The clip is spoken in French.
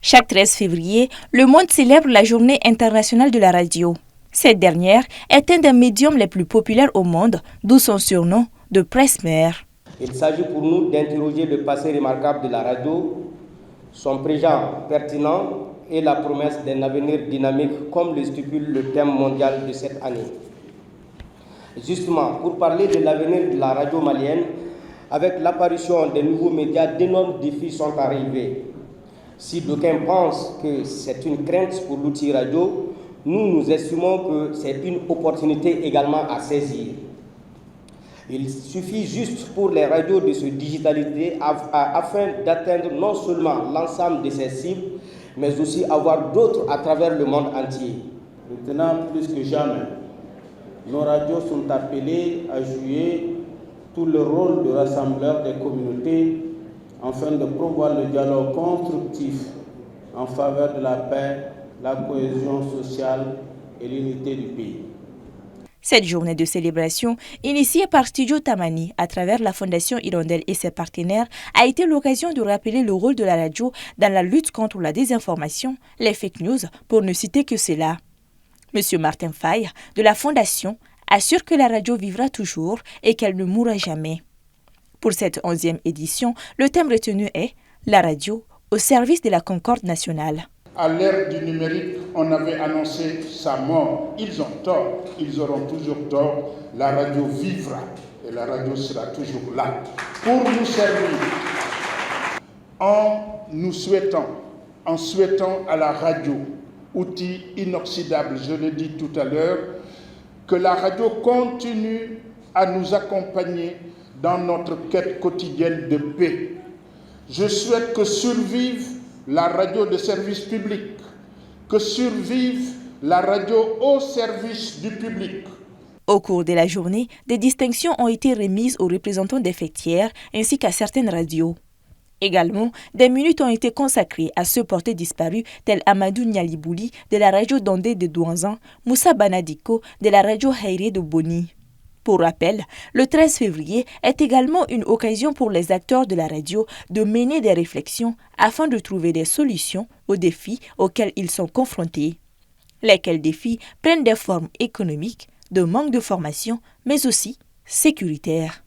Chaque 13 février, le monde célèbre la Journée internationale de la radio. Cette dernière est un des médiums les plus populaires au monde, d'où son surnom de presse-mère. Il s'agit pour nous d'interroger le passé remarquable de la radio, son présent pertinent et la promesse d'un avenir dynamique comme le stipule le thème mondial de cette année. Justement, pour parler de l'avenir de la radio malienne, avec l'apparition des nouveaux médias, d'énormes défis sont arrivés. Si d'aucuns pensent que c'est une crainte pour l'outil radio, nous estimons que c'est une opportunité également à saisir. Il suffit juste pour les radios de se digitaliser afin d'atteindre non seulement l'ensemble de ces cibles, mais aussi avoir d'autres à travers le monde entier. Maintenant, plus que jamais, nos radios sont appelées à jouer tout le rôle de rassembleur des communautés afin de promouvoir le dialogue constructif en faveur de la paix, la cohésion sociale et l'unité du pays. Cette journée de célébration, initiée par Studio Tamani à travers la Fondation Hirondelle et ses partenaires, a été l'occasion de rappeler le rôle de la radio dans la lutte contre la désinformation, les fake news, pour ne citer que cela. Monsieur Martin Faye, de la Fondation, assure que la radio vivra toujours et qu'elle ne mourra jamais. Pour cette 11e édition, le thème retenu est « La radio au service de la concorde nationale ». À l'ère du numérique, on avait annoncé sa mort. Ils ont tort, ils auront toujours tort. La radio vivra et la radio sera toujours là pour nous servir. En souhaitant à la radio, outil inoxydable, je l'ai dit tout à l'heure, que la radio continue à nous accompagner dans notre quête quotidienne de paix. Je souhaite que survive la radio de service public, que survive la radio au service du public. Au cours de la journée, des distinctions ont été remises aux représentants des fêtières ainsi qu'à certaines radios. Également, des minutes ont été consacrées à ceux portés disparus tels Amadou Nialibouli de la radio Dondé de Douanzan, Moussa Banadiko de la radio Haïré de Boni. Pour rappel, le 13 février est également une occasion pour les acteurs de la radio de mener des réflexions afin de trouver des solutions aux défis auxquels ils sont confrontés. Lesquels défis prennent des formes économiques, de manque de formation, mais aussi sécuritaires.